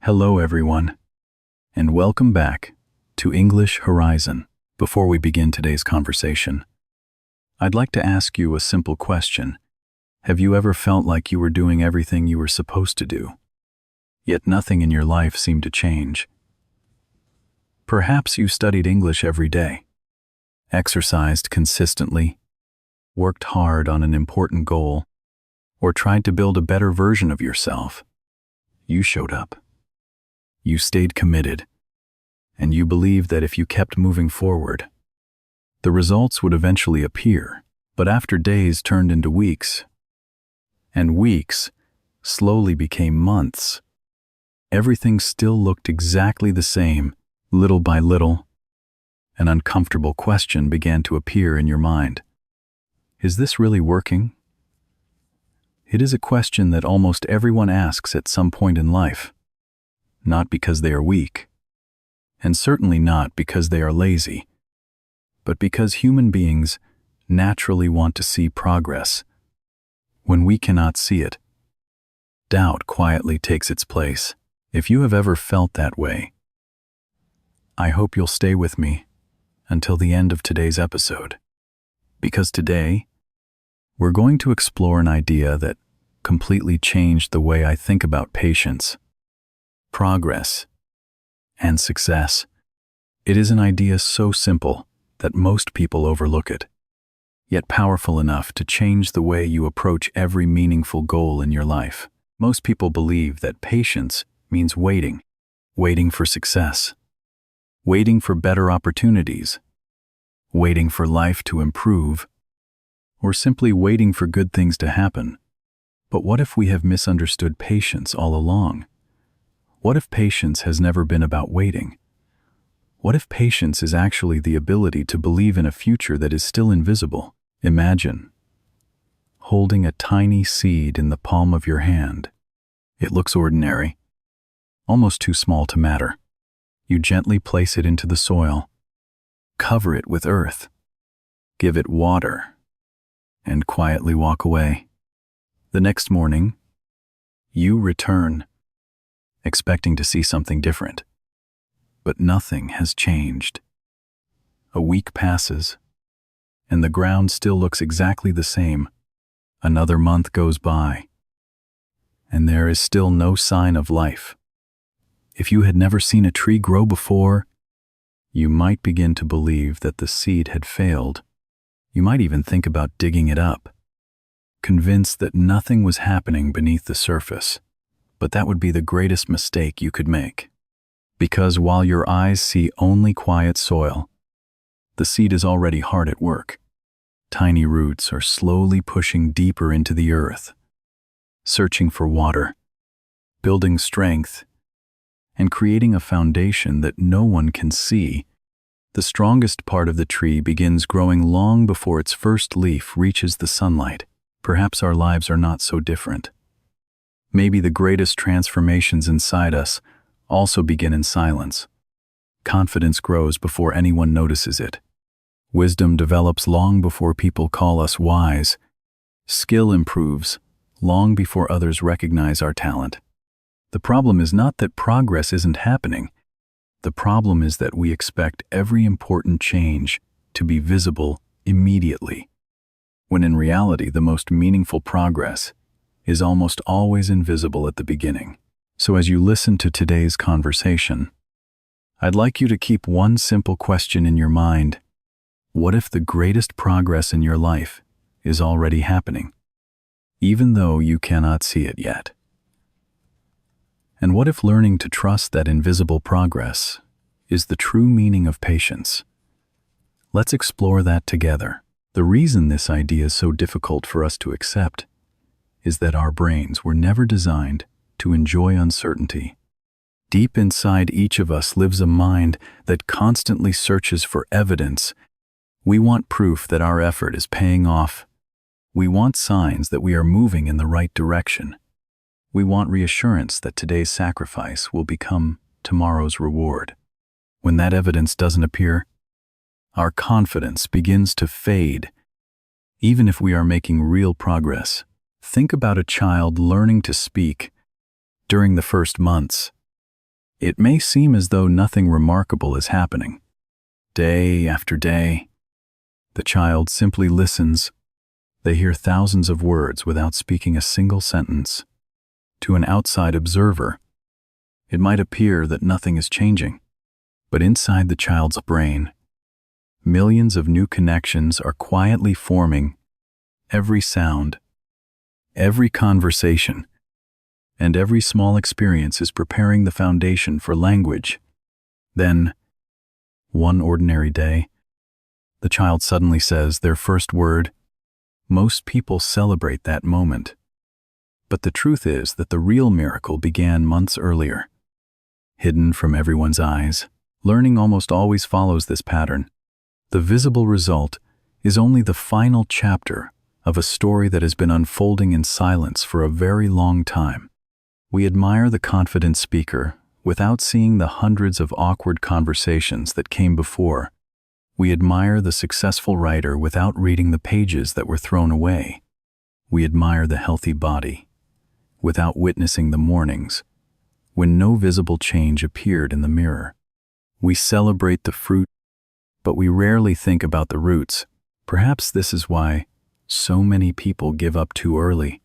Hello everyone, and welcome back to English Horizon. Before we begin today's conversation, I'd like to ask you a simple question. Have you ever felt like you were doing everything you were supposed to do, yet nothing in your life seemed to change? Perhaps you studied English every day, exercised consistently, worked hard on an important goal, or tried to build a better version of yourself. You showed up. You stayed committed, and you believed that if you kept moving forward, the results would eventually appear. But after days turned into weeks, and weeks slowly became months, everything still looked exactly the same. Little by little, an uncomfortable question began to appear in your mind. Is this really working? It is a question that almost everyone asks at some point in life. Not because they are weak, and certainly not because they are lazy, but because human beings naturally want to see progress. When we cannot see it, doubt quietly takes its place. If you have ever felt that way, I hope you'll stay with me until the end of today's episode, because today we're going to explore an idea that completely changed the way I think about patience, progress, and success. It is an idea so simple that most people overlook it, yet powerful enough to change the way you approach every meaningful goal in your life. Most people believe that patience means waiting for success, waiting for better opportunities, waiting for life to improve, or simply waiting for good things to happen. But what if we have misunderstood patience all along? What if patience has never been about waiting? What if patience is actually the ability to believe in a future that is still invisible? Imagine holding a tiny seed in the palm of your hand. It looks ordinary, almost too small to matter. You gently place it into the soil, cover it with earth, give it water, and quietly walk away. The next morning, you return, expecting to see something different. But nothing has changed. A week passes, and the ground still looks exactly the same. Another month goes by, and there is still no sign of life. If you had never seen a tree grow before, you might begin to believe that the seed had failed. You might even think about digging it up, convinced that nothing was happening beneath the surface. But that would be the greatest mistake you could make. Because while your eyes see only quiet soil, the seed is already hard at work. Tiny roots are slowly pushing deeper into the earth, searching for water, building strength, and creating a foundation that no one can see. The strongest part of the tree begins growing long before its first leaf reaches the sunlight. Perhaps our lives are not so different. Maybe the greatest transformations inside us also begin in silence. Confidence grows before anyone notices it. Wisdom develops long before people call us wise. Skill improves long before others recognize our talent. The problem is not that progress isn't happening. The problem is that we expect every important change to be visible immediately, when in reality the most meaningful progress is almost always invisible at the beginning. So as you listen to today's conversation, I'd like you to keep one simple question in your mind. What if the greatest progress in your life is already happening, even though you cannot see it yet? And what if learning to trust that invisible progress is the true meaning of patience? Let's explore that together. The reason this idea is so difficult for us to accept is that our brains were never designed to enjoy uncertainty. Deep inside each of us lives a mind that constantly searches for evidence. We want proof that our effort is paying off. We want signs that we are moving in the right direction. We want reassurance that today's sacrifice will become tomorrow's reward. When that evidence doesn't appear, our confidence begins to fade, even if we are making real progress. Think about a child learning to speak. During the first months, It may seem as though nothing remarkable is happening. Day after day, the child simply listens. They hear thousands of words without speaking a single sentence. To an outside observer, it might appear that nothing is changing, but inside the child's brain, millions of new connections are quietly forming. Every sound, every conversation, and every small experience is preparing the foundation for language. Then, one ordinary day, the child suddenly says their first word. Most people celebrate that moment. But the truth is that the real miracle began months earlier. Hidden from everyone's eyes, learning almost always follows this pattern. The visible result is only the final chapter of a story that has been unfolding in silence for a very long time. We admire the confident speaker without seeing the hundreds of awkward conversations that came before. We admire the successful writer without reading the pages that were thrown away. We admire the healthy body without witnessing the mornings when no visible change appeared in the mirror. We celebrate the fruit, but we rarely think about the roots. Perhaps this is why so many people give up too early.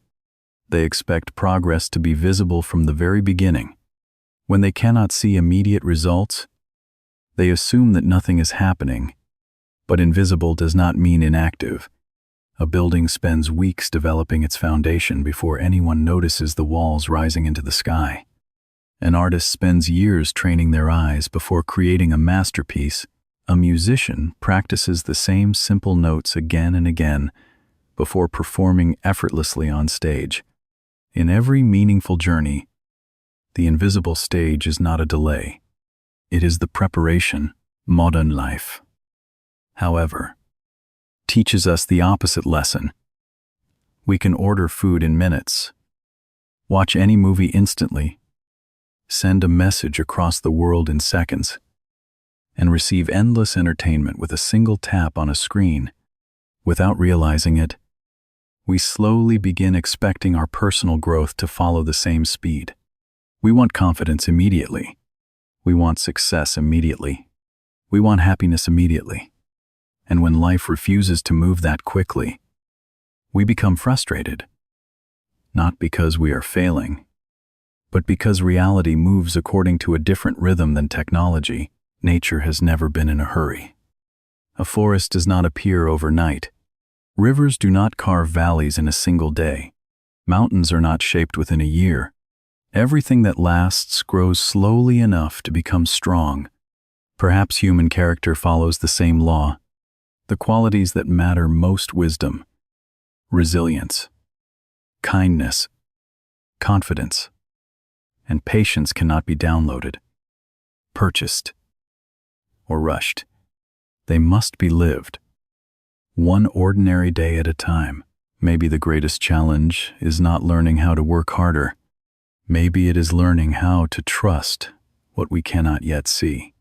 They expect progress to be visible from the very beginning. When they cannot see immediate results, they assume that nothing is happening. But invisible does not mean inactive. A building spends weeks developing its foundation before anyone notices the walls rising into the sky. An artist spends years training their eyes before creating a masterpiece. A musician practices the same simple notes again and again before performing effortlessly on stage. In every meaningful journey, the invisible stage is not a delay. It is the preparation. Modern life, however, teaches us the opposite lesson. We can order food in minutes, watch any movie instantly, send a message across the world in seconds, and receive endless entertainment with a single tap on a screen. Without realizing it, we slowly begin expecting our personal growth to follow the same speed. We want confidence immediately. We want success immediately. We want happiness immediately. And when life refuses to move that quickly, we become frustrated. Not because we are failing, but because reality moves according to a different rhythm than technology. Nature has never been in a hurry. A forest does not appear overnight. Rivers do not carve valleys in a single day. Mountains are not shaped within a year. Everything that lasts grows slowly enough to become strong. Perhaps human character follows the same law. The qualities that matter most: wisdom, resilience, kindness, confidence, and patience cannot be downloaded, purchased, or rushed. They must be lived, one ordinary day at a time. Maybe the greatest challenge is not learning how to work harder. Maybe it is learning how to trust what we cannot yet see.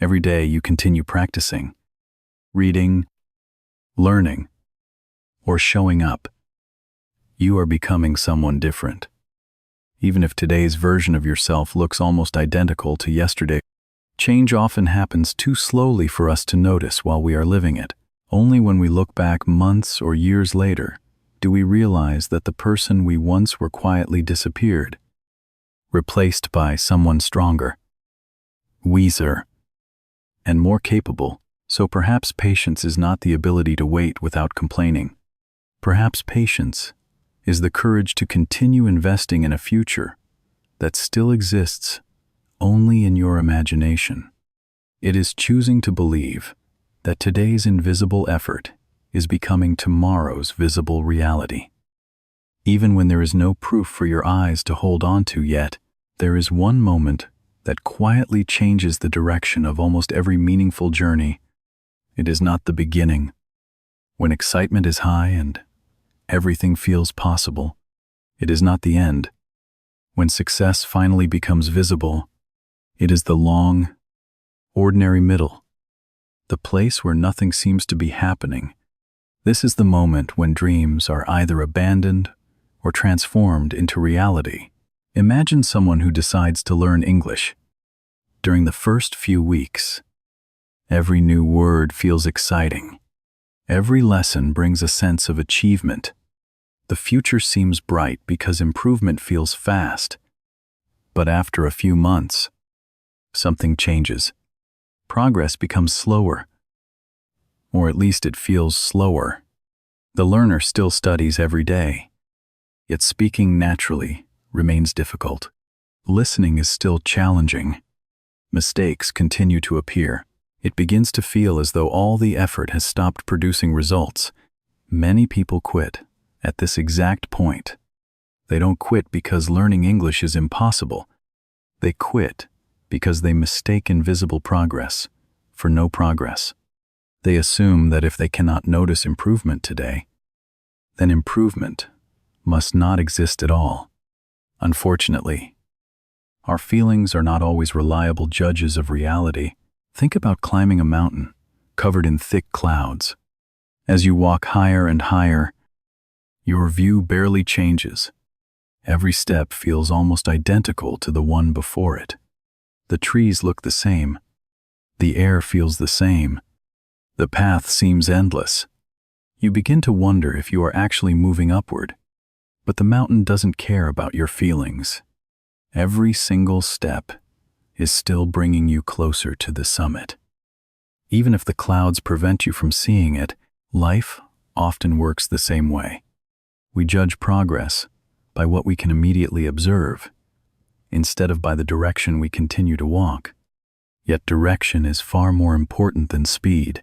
Every day you continue practicing, reading, learning, or showing up. You are becoming someone different. Even if today's version of yourself looks almost identical to yesterday, change often happens too slowly for us to notice while we are living it. Only when we look back months or years later do we realize that the person we once were quietly disappeared, replaced by someone stronger, wiser, and more capable. So perhaps patience is not the ability to wait without complaining. Perhaps patience is the courage to continue investing in a future that still exists only in your imagination. It is choosing to believe that today's invisible effort is becoming tomorrow's visible reality. Even when there is no proof for your eyes to hold on to yet, there is one moment that quietly changes the direction of almost every meaningful journey. It is not the beginning, when excitement is high and everything feels possible. It is not the end, when success finally becomes visible. It is the long, ordinary middle, the place where nothing seems to be happening. This is the moment when dreams are either abandoned or transformed into reality. Imagine someone who decides to learn English. During the first few weeks, every new word feels exciting. Every lesson brings a sense of achievement. The future seems bright because improvement feels fast. But after a few months, something changes. Progress becomes slower. Or at least it feels slower. The learner still studies every day, yet speaking naturally remains difficult. Listening is still challenging. Mistakes continue to appear. It begins to feel as though all the effort has stopped producing results. Many people quit at this exact point. They don't quit because learning English is impossible. They quit because they mistake invisible progress for no progress. They assume that if they cannot notice improvement today, then improvement must not exist at all. Unfortunately, our feelings are not always reliable judges of reality. Think about climbing a mountain covered in thick clouds. As you walk higher and higher, your view barely changes. Every step feels almost identical to the one before it. The trees look the same. The air feels the same. The path seems endless. You begin to wonder if you are actually moving upward, but the mountain doesn't care about your feelings. Every single step is still bringing you closer to the summit. Even if the clouds prevent you from seeing it, life often works the same way. We judge progress by what we can immediately observe, instead of by the direction we continue to walk. Yet direction is far more important than speed.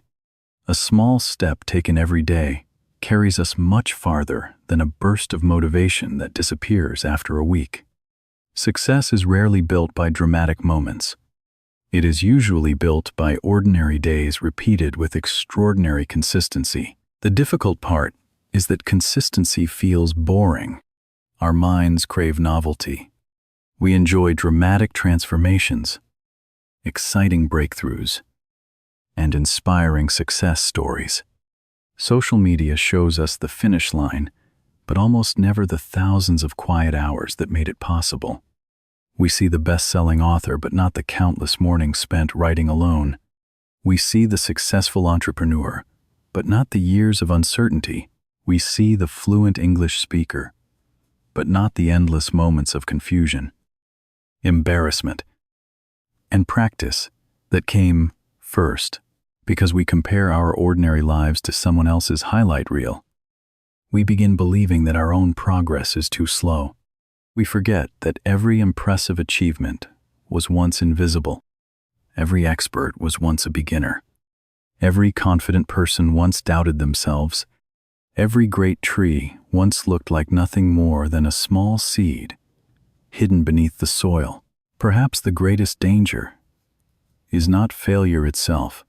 A small step taken every day carries us much farther than a burst of motivation that disappears after a week. Success is rarely built by dramatic moments. It is usually built by ordinary days repeated with extraordinary consistency. The difficult part is that consistency feels boring. Our minds crave novelty. We enjoy dramatic transformations, exciting breakthroughs, and inspiring success stories. Social media shows us the finish line, but almost never the thousands of quiet hours that made it possible. We see the best-selling author, but not the countless mornings spent writing alone. We see the successful entrepreneur, but not the years of uncertainty. We see the fluent English speaker, but not the endless moments of confusion, embarrassment, and practice that came first because we compare our ordinary lives to someone else's highlight reel. We begin believing that our own progress is too slow. We forget that every impressive achievement was once invisible. Every expert was once a beginner. Every confident person once doubted themselves. Every great tree once looked like nothing more than a small seed hidden beneath the soil. Perhaps the greatest danger is not failure itself.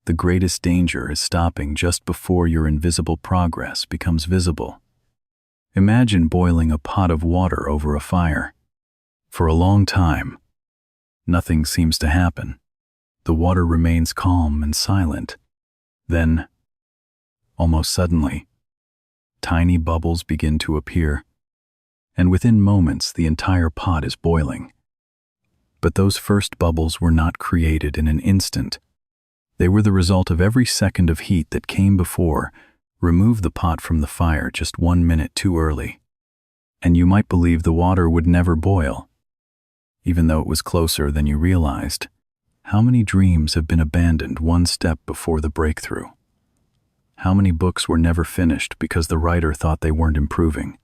The greatest danger is stopping just before your invisible progress becomes visible. Imagine boiling a pot of water over a fire. For a long time, nothing seems to happen. The water remains calm and silent. Then, almost suddenly, tiny bubbles begin to appear, and within moments the entire pot is boiling. But those first bubbles were not created in an instant. They were the result of every second of heat that came before. Remove the pot from the fire just 1 minute too early, and you might believe the water would never boil, even though it was closer than you realized. How many dreams have been abandoned one step before the breakthrough? How many books were never finished because the writer thought they weren't improving?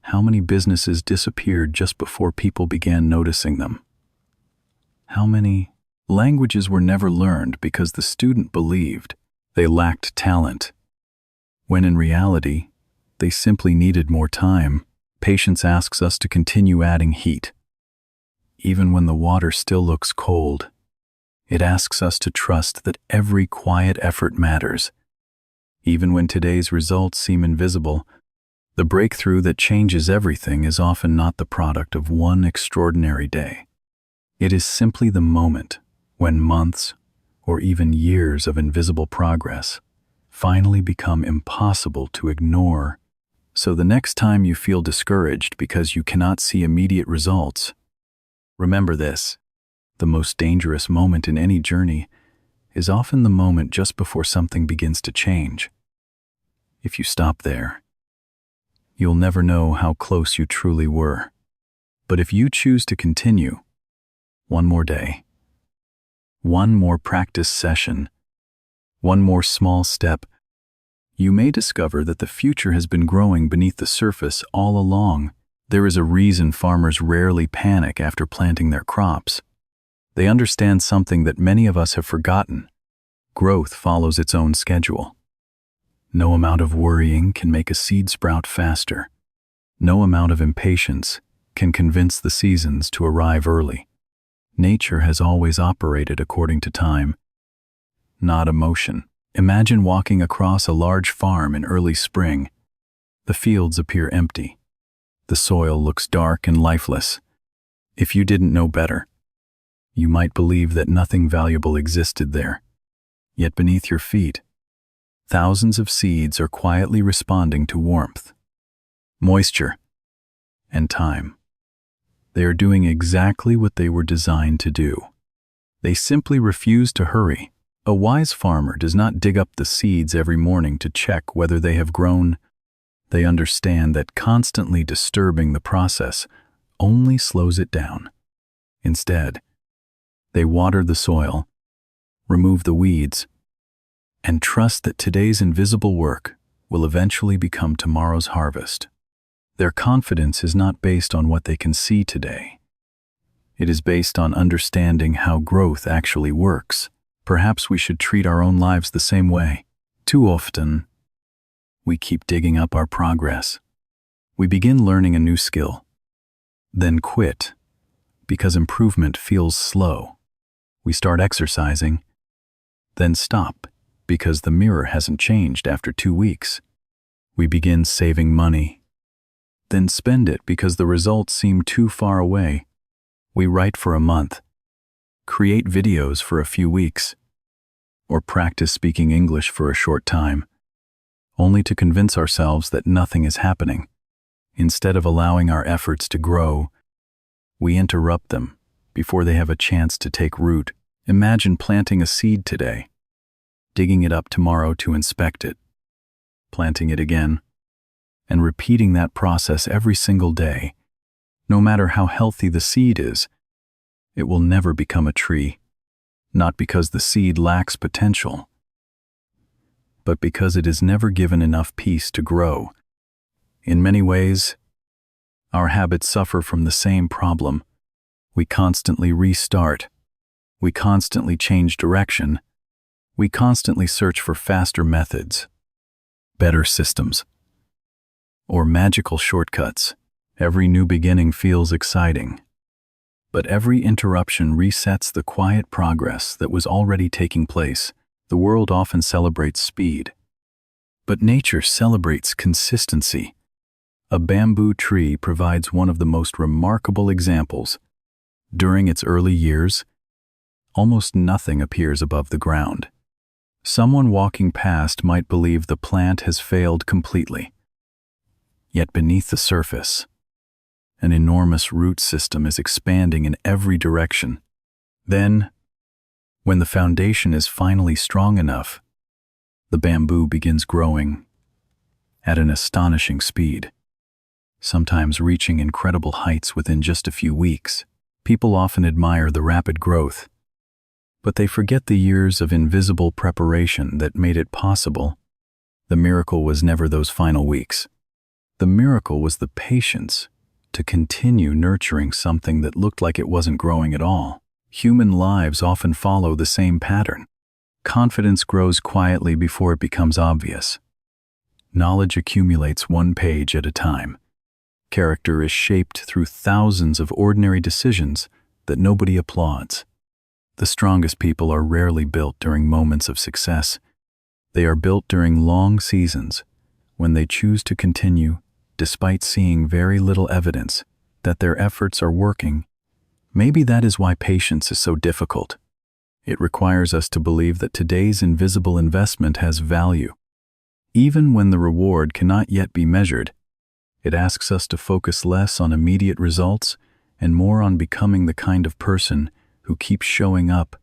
How many businesses disappeared just before people began noticing them? How many languages were never learned because the student believed they lacked talent, when in reality, they simply needed more time? Patience asks us to continue adding heat. Even when the water still looks cold, it asks us to trust that every quiet effort matters. Even when today's results seem invisible, the breakthrough that changes everything is often not the product of one extraordinary day. It is simply the moment when months or even years of invisible progress finally become impossible to ignore. So the next time you feel discouraged because you cannot see immediate results, remember this: The most dangerous moment in any journey is often the moment just before something begins to change. If you stop there, you'll never know how close you truly were. But if you choose to continue, one more day, one more practice session, one more small step, you may discover that the future has been growing beneath the surface all along. There is a reason farmers rarely panic after planting their crops. They understand something that many of us have forgotten. Growth follows its own schedule. No amount of worrying can make a seed sprout faster. No amount of impatience can convince the seasons to arrive early. Nature has always operated according to time, not emotion. Imagine walking across a large farm in early spring. The fields appear empty. The soil looks dark and lifeless. If you didn't know better, you might believe that nothing valuable existed there. Yet beneath your feet, thousands of seeds are quietly responding to warmth, moisture, and time. They are doing exactly what they were designed to do. They simply refuse to hurry. A wise farmer does not dig up the seeds every morning to check whether they have grown. They understand that constantly disturbing the process only slows it down. Instead, they water the soil, remove the weeds, and trust that today's invisible work will eventually become tomorrow's harvest. Their confidence is not based on what they can see today. It is based on understanding how growth actually works. Perhaps we should treat our own lives the same way. Too often, we keep digging up our progress. We begin learning a new skill, then quit because improvement feels slow. We start exercising, then stop because the mirror hasn't changed after 2 weeks. We begin saving money, then spend it because the results seem too far away. We write for a month, create videos for a few weeks, or practice speaking English for a short time, only to convince ourselves that nothing is happening. Instead of allowing our efforts to grow, we interrupt them before they have a chance to take root. Imagine planting a seed today, digging it up tomorrow to inspect it, planting it again, and repeating that process every single day. No matter how healthy the seed is, it will never become a tree. Not because the seed lacks potential, but because it is never given enough peace to grow. In many ways, our habits suffer from the same problem. We constantly restart. We constantly change direction. We constantly search for faster methods, better systems, or magical shortcuts. Every new beginning feels exciting, but every interruption resets the quiet progress that was already taking place. The world often celebrates speed, but nature celebrates consistency. A bamboo tree provides one of the most remarkable examples. During its early years, almost nothing appears above the ground. Someone walking past might believe the plant has failed completely. Yet beneath the surface, an enormous root system is expanding in every direction. Then, when the foundation is finally strong enough, the bamboo begins growing at an astonishing speed, sometimes reaching incredible heights within just a few weeks. People often admire the rapid growth, but they forget the years of invisible preparation that made it possible. The miracle was never those final weeks. The miracle was the patience to continue nurturing something that looked like it wasn't growing at all. Human lives often follow the same pattern. Confidence grows quietly before it becomes obvious. Knowledge accumulates one page at a time. Character is shaped through thousands of ordinary decisions that nobody applauds. The strongest people are rarely built during moments of success. They are built during long seasons, when they choose to continue despite seeing very little evidence that their efforts are working. Maybe that is why patience is so difficult. It requires us to believe that today's invisible investment has value. Even when the reward cannot yet be measured, it asks us to focus less on immediate results and more on becoming the kind of person who keeps showing up.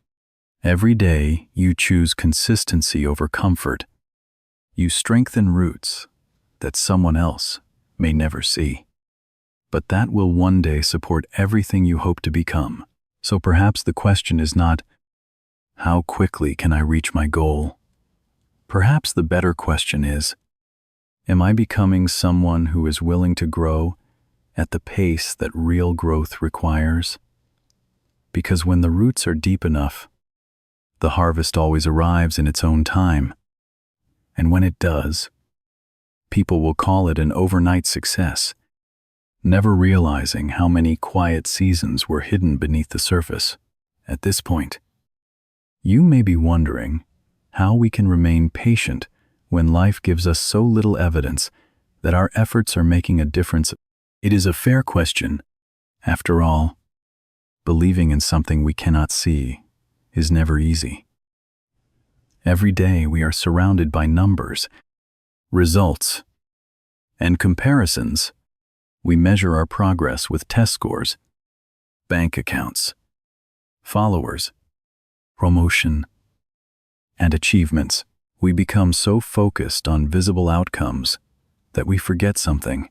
Every day, you choose consistency over comfort. You strengthen roots that someone else may never see. But that will one day support everything you hope to become. So perhaps the question is not, how quickly can I reach my goal? Perhaps the better question is, am I becoming someone who is willing to grow at the pace that real growth requires? Because when the roots are deep enough, the harvest always arrives in its own time. And when it does, people will call it an overnight success, never realizing how many quiet seasons were hidden beneath the surface. At this point, you may be wondering how we can remain patient when life gives us so little evidence that our efforts are making a difference. It is a fair question. After all, believing in something we cannot see is never easy. Every day we are surrounded by numbers, results, and comparisons. We measure our progress with test scores, bank accounts, followers, promotion, and achievements. We become so focused on visible outcomes that we forget something.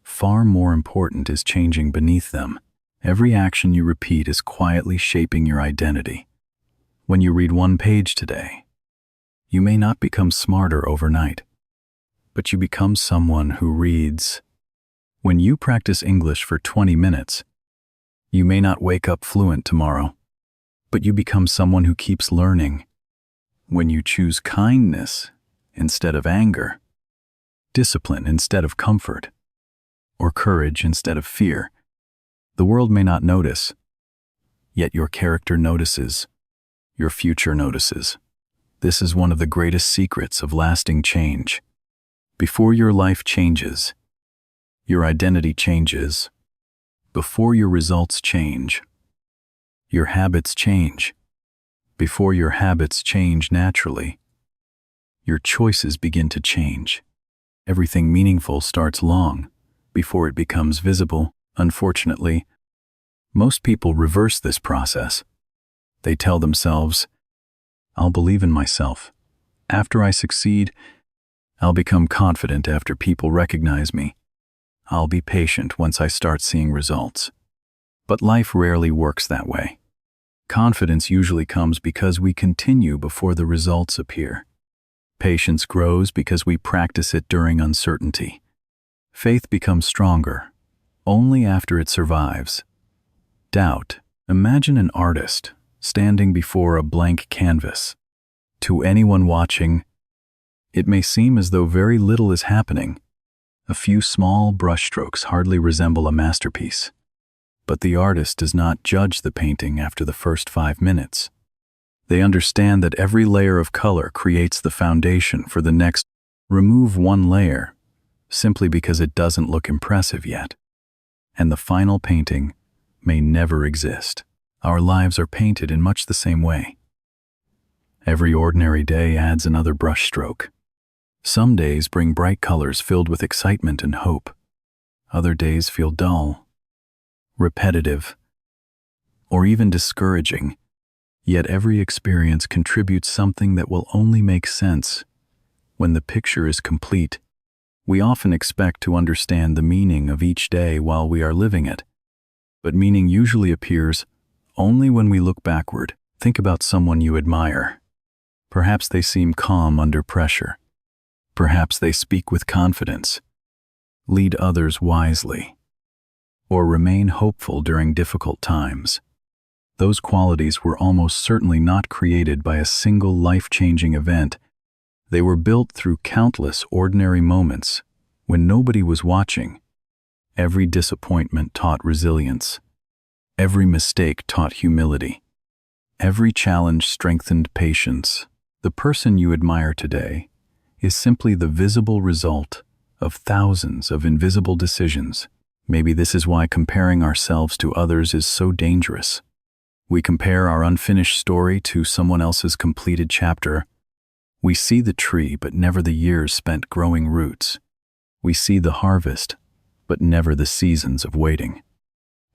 Far more important is changing beneath them. Every action you repeat is quietly shaping your identity. When you read one page today, you may not become smarter overnight, but you become someone who reads. When you practice English for 20 minutes, you may not wake up fluent tomorrow, but you become someone who keeps learning. When you choose kindness instead of anger, discipline instead of comfort, or courage instead of fear, the world may not notice, yet your character notices, your future notices. This is one of the greatest secrets of lasting change. Before your life changes, your identity changes. Before your results change, your habits change. Before your habits change naturally, your choices begin to change. Everything meaningful starts long before it becomes visible. Unfortunately, most people reverse this process. They tell themselves, I'll believe in myself. After I succeed, I'll become confident after people recognize me. I'll be patient once I start seeing results. But life rarely works that way. Confidence usually comes because we continue before the results appear. Patience grows because we practice it during uncertainty. Faith becomes stronger only after it survives doubt. Imagine an artist standing before a blank canvas. To anyone watching, it may seem as though very little is happening. A few small brushstrokes hardly resemble a masterpiece. But the artist does not judge the painting after the first 5 minutes. They understand that every layer of color creates the foundation for the next. Remove one layer simply because it doesn't look impressive yet, and the final painting may never exist. Our lives are painted in much the same way. Every ordinary day adds another brushstroke. Some days bring bright colors filled with excitement and hope. Other days feel dull, repetitive, or even discouraging. Yet every experience contributes something that will only make sense when the picture is complete. We often expect to understand the meaning of each day while we are living it, but meaning usually appears only when we look backward. Think about someone you admire. Perhaps they seem calm under pressure. Perhaps they speak with confidence, lead others wisely, or remain hopeful during difficult times. Those qualities were almost certainly not created by a single life-changing event. They were built through countless ordinary moments when nobody was watching. Every disappointment taught resilience. Every mistake taught humility. Every challenge strengthened patience. The person you admire today is simply the visible result of thousands of invisible decisions. Maybe this is why comparing ourselves to others is so dangerous. We compare our unfinished story to someone else's completed chapter. We see the tree, but never the years spent growing roots. We see the harvest, but never the seasons of waiting.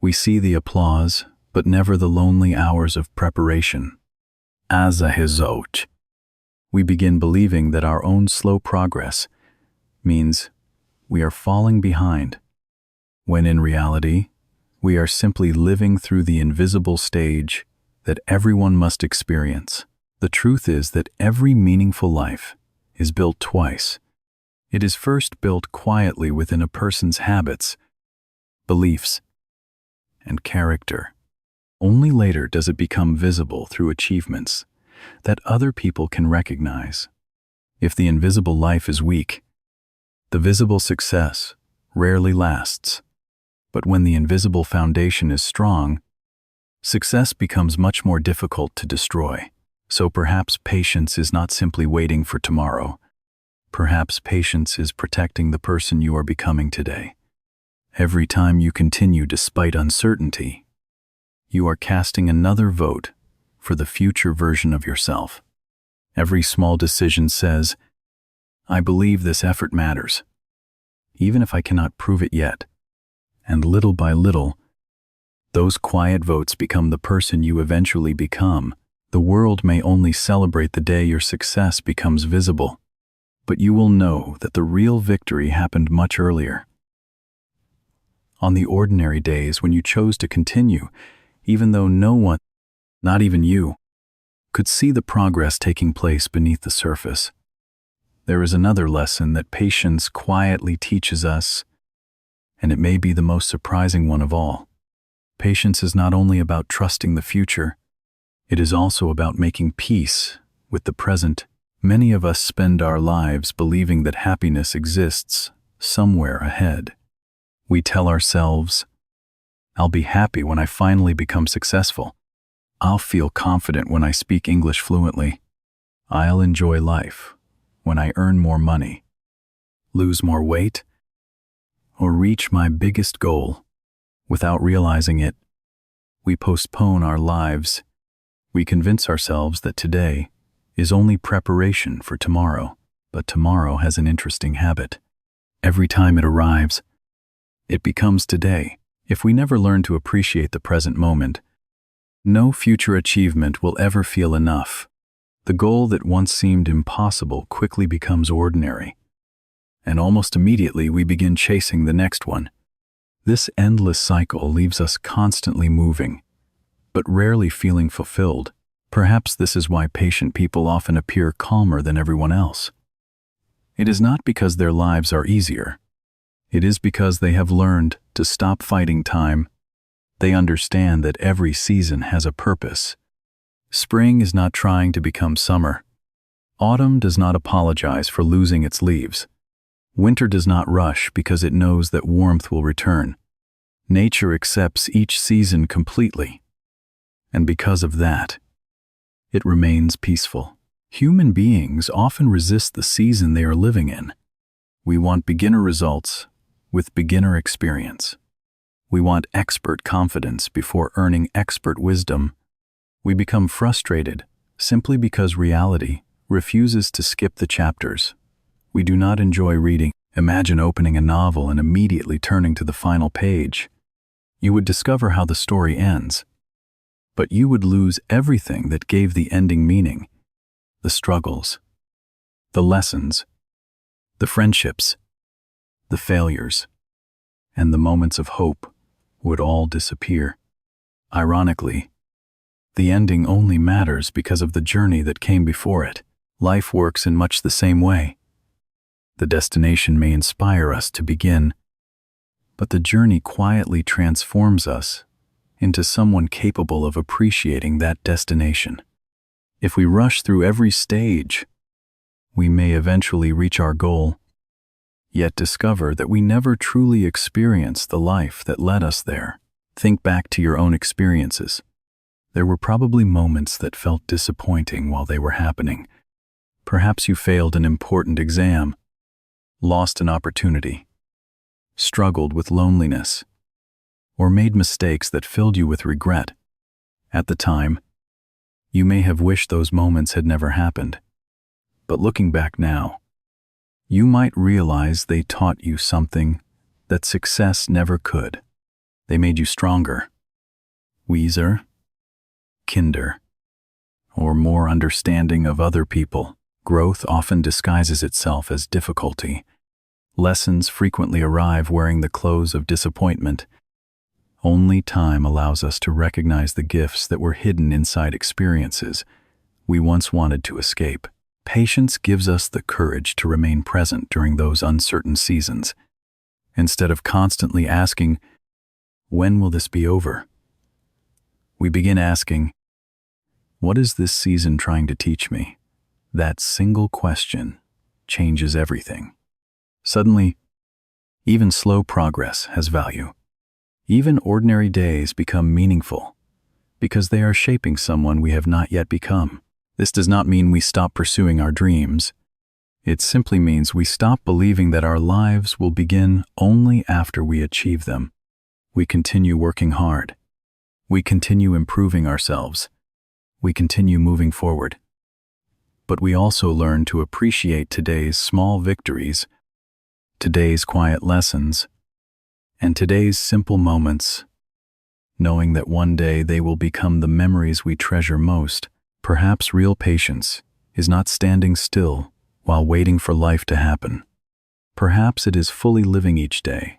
We see the applause, but never the lonely hours of preparation. As a result, we begin believing that our own slow progress means we are falling behind, when in reality, we are simply living through the invisible stage that everyone must experience. The truth is that every meaningful life is built twice. It is first built quietly within a person's habits, beliefs, and character. Only later does it become visible through achievements that other people can recognize. If the invisible life is weak, the visible success rarely lasts. But when the invisible foundation is strong, success becomes much more difficult to destroy. So perhaps patience is not simply waiting for tomorrow. Perhaps patience is protecting the person you are becoming today. Every time you continue despite uncertainty, you are casting another vote for the future version of yourself. Every small decision says, I believe this effort matters, even if I cannot prove it yet. And little by little, those quiet votes become the person you eventually become. The world may only celebrate the day your success becomes visible, but you will know that the real victory happened much earlier. On the ordinary days when you chose to continue, even though no one, not even you, could see the progress taking place beneath the surface. There is another lesson that patience quietly teaches us, and it may be the most surprising one of all. Patience is not only about trusting the future, it is also about making peace with the present. Many of us spend our lives believing that happiness exists somewhere ahead. We tell ourselves, I'll be happy when I finally become successful. I'll feel confident when I speak English fluently. I'll enjoy life when I earn more money, lose more weight, or reach my biggest goal. Without realizing it, we postpone our lives. We convince ourselves that today is only preparation for tomorrow, but tomorrow has an interesting habit. Every time it arrives, it becomes today. If we never learn to appreciate the present moment, no future achievement will ever feel enough. The goal that once seemed impossible quickly becomes ordinary, and almost immediately we begin chasing the next one. This endless cycle leaves us constantly moving, but rarely feeling fulfilled. Perhaps this is why patient people often appear calmer than everyone else. It is not because their lives are easier. It is because they have learned to stop fighting time. They understand that every season has a purpose. Spring is not trying to become summer. Autumn does not apologize for losing its leaves. Winter does not rush because it knows that warmth will return. Nature accepts each season completely, and because of that, it remains peaceful. Human beings often resist the season they are living in. We want beginner results with beginner experience. We want expert confidence before earning expert wisdom. We become frustrated simply because reality refuses to skip the chapters. We do not enjoy reading. Imagine opening a novel and immediately turning to the final page. You would discover how the story ends, but you would lose everything that gave the ending meaning. The struggles, the lessons, the friendships, the failures, and the moments of hope would all disappear. Ironically, the ending only matters because of the journey that came before it. Life works in much the same way. The destination may inspire us to begin, but the journey quietly transforms us into someone capable of appreciating that destination. If we rush through every stage, we may eventually reach our goal, yet discover that we never truly experienced the life that led us there. Think back to your own experiences. There were probably moments that felt disappointing while they were happening. Perhaps you failed an important exam, lost an opportunity, struggled with loneliness, or made mistakes that filled you with regret. At the time, you may have wished those moments had never happened. But looking back now, you might realize they taught you something that success never could. They made you stronger, wiser, kinder, or more understanding of other people. Growth often disguises itself as difficulty. Lessons frequently arrive wearing the clothes of disappointment. Only time allows us to recognize the gifts that were hidden inside experiences we once wanted to escape. Patience gives us the courage to remain present during those uncertain seasons. Instead of constantly asking, "When will this be over?" we begin asking, "What is this season trying to teach me?" That single question changes everything. Suddenly, even slow progress has value. Even ordinary days become meaningful because they are shaping someone we have not yet become. This does not mean we stop pursuing our dreams. It simply means we stop believing that our lives will begin only after we achieve them. We continue working hard. We continue improving ourselves. We continue moving forward. But we also learn to appreciate today's small victories, today's quiet lessons, and today's simple moments, knowing that one day they will become the memories we treasure most. Perhaps real patience is not standing still while waiting for life to happen. Perhaps it is fully living each day,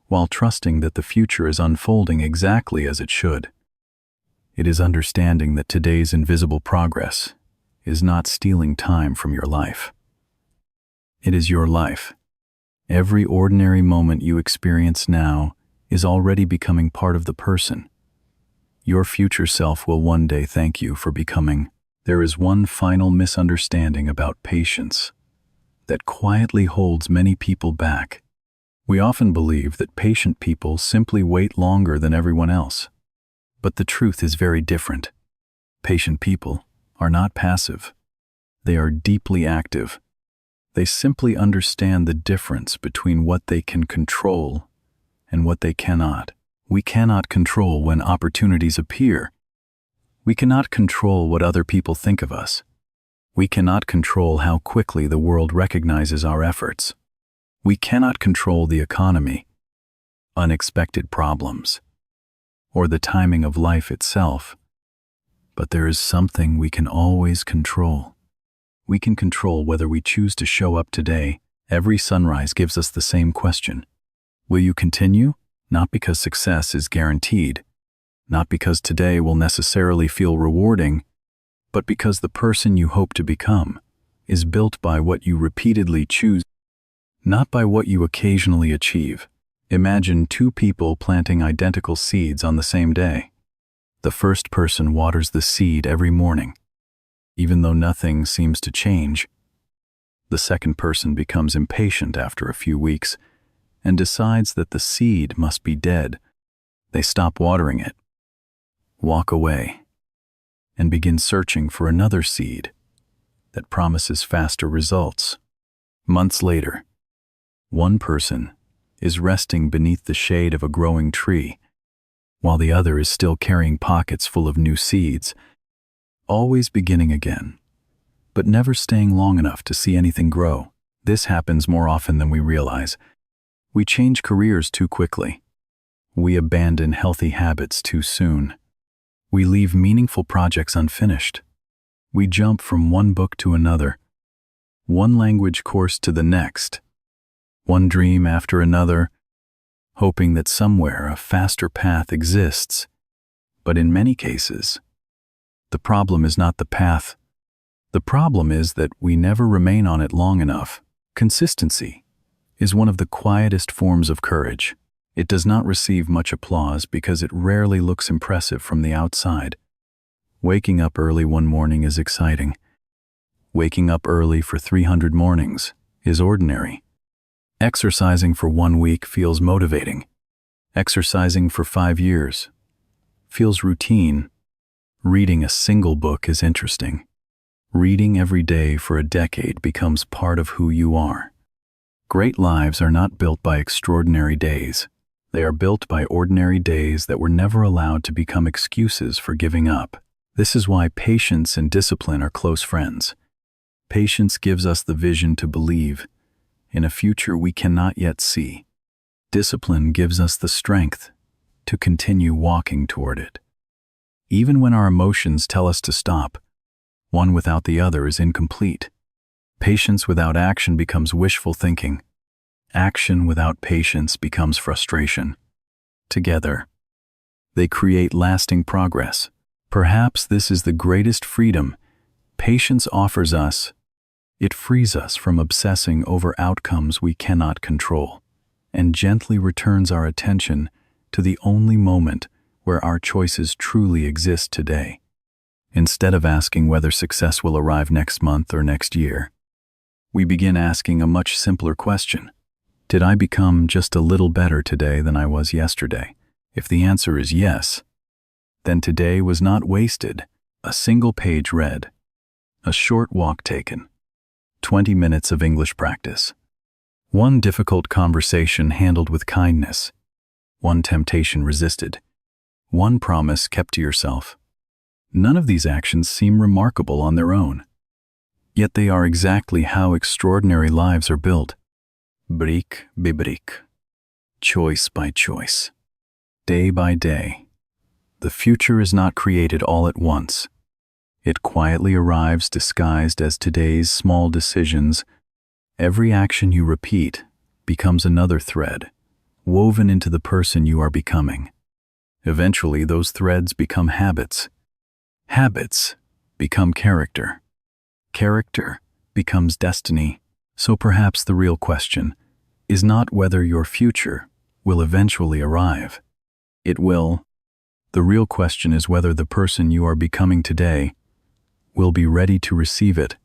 while trusting that the future is unfolding exactly as it should. It is understanding that today's invisible progress is not stealing time from your life. It is your life. Every ordinary moment you experience now is already becoming part of the person. Your future self will one day thank you for becoming. There is one final misunderstanding about patience that quietly holds many people back. We often believe that patient people simply wait longer than everyone else. But the truth is very different. Patient people are not passive. They are deeply active. They simply understand the difference between what they can control and what they cannot. We cannot control when opportunities appear. We cannot control what other people think of us. We cannot control how quickly the world recognizes our efforts. We cannot control the economy, unexpected problems, or the timing of life itself. But there is something we can always control. We can control whether we choose to show up today. Every sunrise gives us the same question. Will you continue? Not because success is guaranteed, not because today will necessarily feel rewarding, but because the person you hope to become is built by what you repeatedly choose, not by what you occasionally achieve. Imagine two people planting identical seeds on the same day. The first person waters the seed every morning. Even though nothing seems to change, the second person becomes impatient after a few weeks and decides that the seed must be dead. They stop watering it, walk away, and begin searching for another seed that promises faster results. Months later, one person is resting beneath the shade of a growing tree, while the other is still carrying pockets full of new seeds, always beginning again, but never staying long enough to see anything grow. This happens more often than we realize. We change careers too quickly. We abandon healthy habits too soon. We leave meaningful projects unfinished. We jump from one book to another, one language course to the next, one dream after another, hoping that somewhere a faster path exists. But in many cases, the problem is not the path. The problem is that we never remain on it long enough. Consistency is one of the quietest forms of courage. It does not receive much applause because it rarely looks impressive from the outside. Waking up early one morning is exciting. Waking up early for 300 mornings is ordinary. Exercising for 1 week feels motivating. Exercising for 5 years feels routine. Reading a single book is interesting. Reading every day for a decade becomes part of who you are. Great lives are not built by extraordinary days. They are built by ordinary days that were never allowed to become excuses for giving up. This is why patience and discipline are close friends. Patience gives us the vision to believe in a future we cannot yet see. Discipline gives us the strength to continue walking toward it. Even when our emotions tell us to stop, one without the other is incomplete. Patience without action becomes wishful thinking. Action without patience becomes frustration. Together, they create lasting progress. Perhaps this is the greatest freedom patience offers us. It frees us from obsessing over outcomes we cannot control, and gently returns our attention to the only moment where our choices truly exist today. Instead of asking whether success will arrive next month or next year, we begin asking a much simpler question. Did I become just a little better today than I was yesterday? If the answer is yes, then today was not wasted. A single page read, a short walk taken, 20 minutes of English practice, one difficult conversation handled with kindness, one temptation resisted, one promise kept to yourself. None of these actions seem remarkable on their own, yet they are exactly how extraordinary lives are built. Brique by brique, choice by choice, day by day. The future is not created all at once. It quietly arrives disguised as today's small decisions. Every action you repeat becomes another thread, woven into the person you are becoming. Eventually, those threads become habits. Habits become character. Character becomes destiny. So perhaps the real question is not whether your future will eventually arrive. It will. The real question is whether the person you are becoming today will be ready to receive it.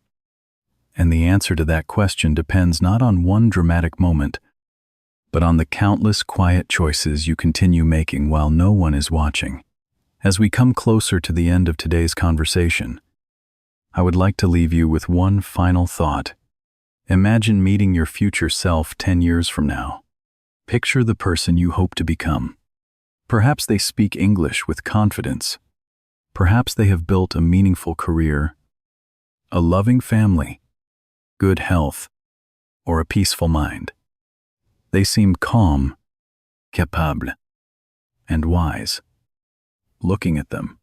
And the answer to that question depends not on one dramatic moment, but on the countless quiet choices you continue making while no one is watching. As we come closer to the end of today's conversation, I would like to leave you with one final thought. Imagine meeting your future self 10 years from now. Picture the person you hope to become. Perhaps they speak English with confidence. Perhaps they have built a meaningful career, a loving family, good health, or a peaceful mind. They seem calm, capable, and wise. Looking at them,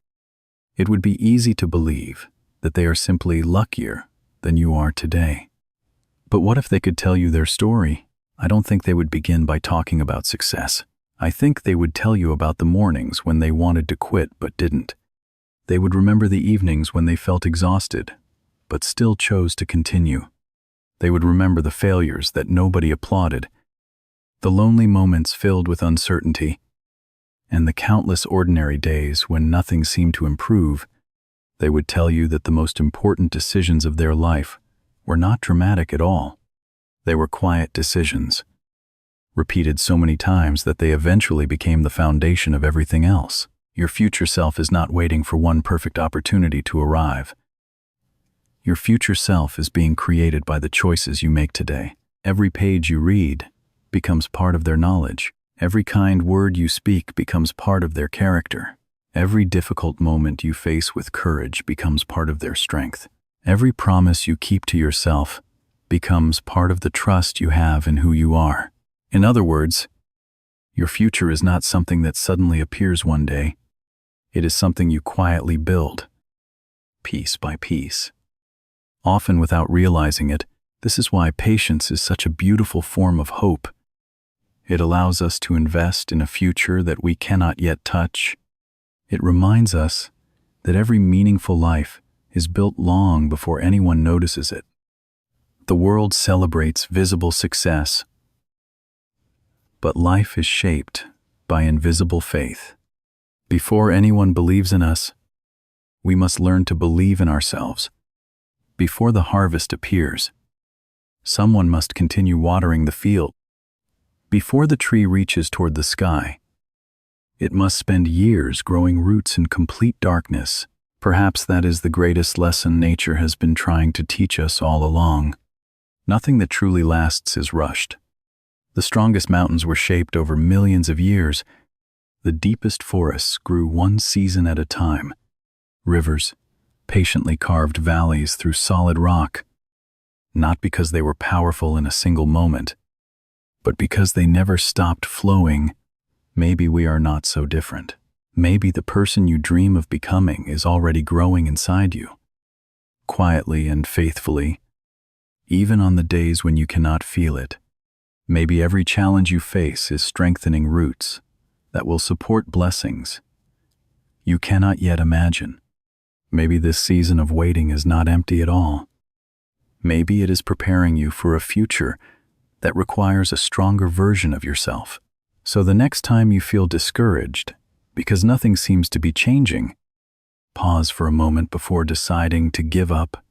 it would be easy to believe that they are simply luckier than you are today. But what if they could tell you their story? I don't think they would begin by talking about success. I think they would tell you about the mornings when they wanted to quit but didn't. They would remember the evenings when they felt exhausted, but still chose to continue. They would remember the failures that nobody applauded, the lonely moments filled with uncertainty, and the countless ordinary days when nothing seemed to improve. They would tell you that the most important decisions of their life were not dramatic at all. They were quiet decisions, repeated so many times that they eventually became the foundation of everything else. Your future self is not waiting for one perfect opportunity to arrive. Your future self is being created by the choices you make today. Every page you read becomes part of their knowledge. Every kind word you speak becomes part of their character. Every difficult moment you face with courage becomes part of their strength. Every promise you keep to yourself becomes part of the trust you have in who you are. In other words, your future is not something that suddenly appears one day. It is something you quietly build, piece by piece. Often without realizing it, this is why patience is such a beautiful form of hope. It allows us to invest in a future that we cannot yet touch. It reminds us that every meaningful life is built long before anyone notices it. The world celebrates visible success, but life is shaped by invisible faith. Before anyone believes in us, we must learn to believe in ourselves. Before the harvest appears, someone must continue watering the field. Before the tree reaches toward the sky, it must spend years growing roots in complete darkness. Perhaps that is the greatest lesson nature has been trying to teach us all along. Nothing that truly lasts is rushed. The strongest mountains were shaped over millions of years. The deepest forests grew one season at a time. Rivers patiently carved valleys through solid rock, not because they were powerful in a single moment, but because they never stopped flowing. Maybe we are not so different. Maybe the person you dream of becoming is already growing inside you, quietly and faithfully, even on the days when you cannot feel it. Maybe every challenge you face is strengthening roots that will support blessings you cannot yet imagine. Maybe this season of waiting is not empty at all. Maybe it is preparing you for a future that requires a stronger version of yourself. So the next time you feel discouraged because nothing seems to be changing, pause for a moment before deciding to give up.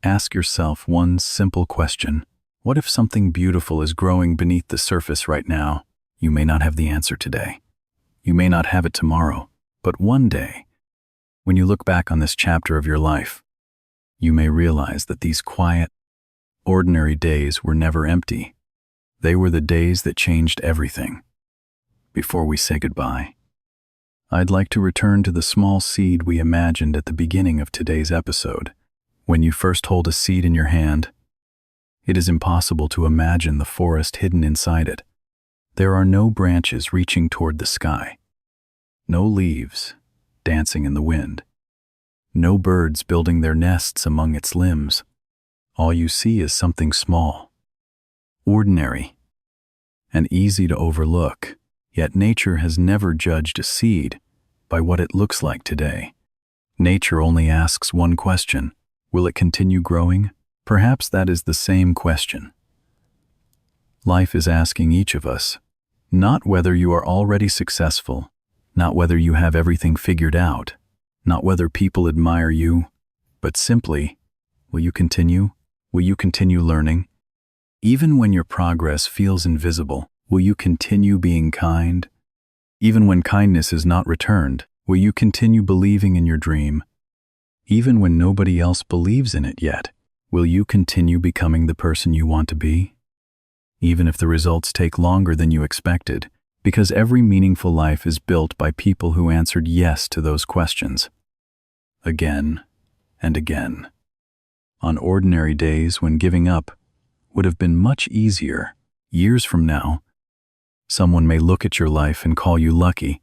Ask yourself one simple question. What if something beautiful is growing beneath the surface right now? You may not have the answer today. You may not have it tomorrow, but one day, when you look back on this chapter of your life, you may realize that these quiet, ordinary days were never empty. They were the days that changed everything. Before we say goodbye, I'd like to return to the small seed we imagined at the beginning of today's episode. When you first hold a seed in your hand, it is impossible to imagine the forest hidden inside it. There are no branches reaching toward the sky, no leaves dancing in the wind, no birds building their nests among its limbs. All you see is something small, ordinary, and easy to overlook. Yet nature has never judged a seed by what it looks like today. Nature only asks one question: will it continue growing? Perhaps that is the same question life is asking each of us. Not whether you are already successful, not whether you have everything figured out, not whether people admire you, but simply, will you continue? Will you continue learning? Even when your progress feels invisible, will you continue being kind? Even when kindness is not returned, will you continue believing in your dream? Even when nobody else believes in it yet, will you continue becoming the person you want to be? Even if the results take longer than you expected, because every meaningful life is built by people who answered yes to those questions. Again and again. On ordinary days when giving up would have been much easier, years from now, someone may look at your life and call you lucky.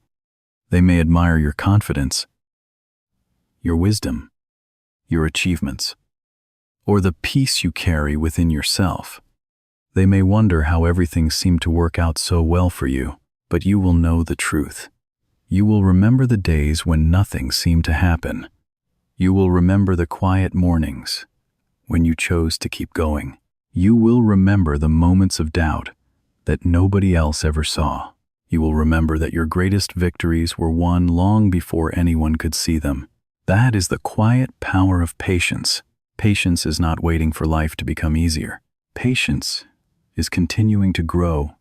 They may admire your confidence, your wisdom, your achievements, or the peace you carry within yourself. They may wonder how everything seemed to work out so well for you, but you will know the truth. You will remember the days when nothing seemed to happen. You will remember the quiet mornings when you chose to keep going. You will remember the moments of doubt that nobody else ever saw. You will remember that your greatest victories were won long before anyone could see them. That is the quiet power of patience. Patience is not waiting for life to become easier. Patience is continuing to grow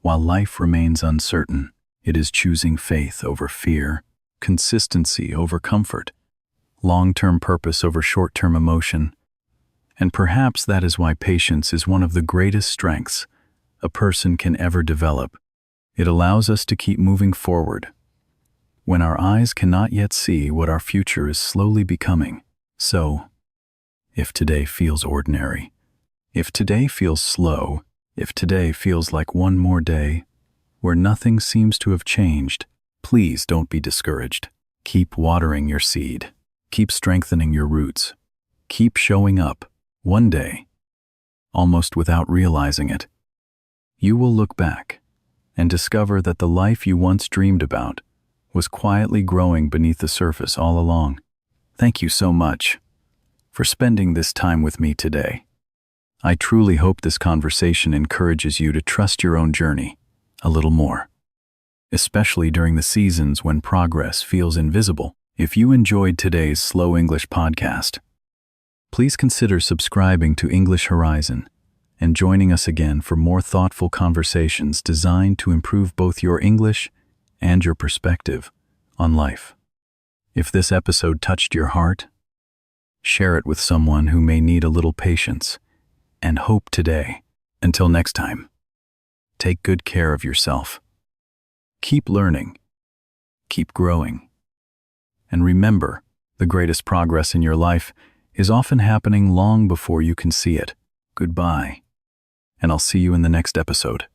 while life remains uncertain. It is choosing faith over fear, consistency over comfort, long-term purpose over short-term emotion. And perhaps that is why patience is one of the greatest strengths a person can ever develop. It allows us to keep moving forward when our eyes cannot yet see what our future is slowly becoming. So, if today feels ordinary, if today feels slow, if today feels like one more day where nothing seems to have changed, please don't be discouraged. Keep watering your seed. Keep strengthening your roots. Keep showing up. One day, almost without realizing it, you will look back and discover that the life you once dreamed about was quietly growing beneath the surface all along. Thank you so much for spending this time with me today. I truly hope this conversation encourages you to trust your own journey a little more, especially during the seasons when progress feels invisible. If you enjoyed today's Slow English podcast, please consider subscribing to English Horizon and joining us again for more thoughtful conversations designed to improve both your English and your perspective on life. If this episode touched your heart, share it with someone who may need a little patience and hope today. Until next time, take good care of yourself. Keep learning, keep growing, and remember, the greatest progress in your life is often happening long before you can see it. Goodbye, and I'll see you in the next episode.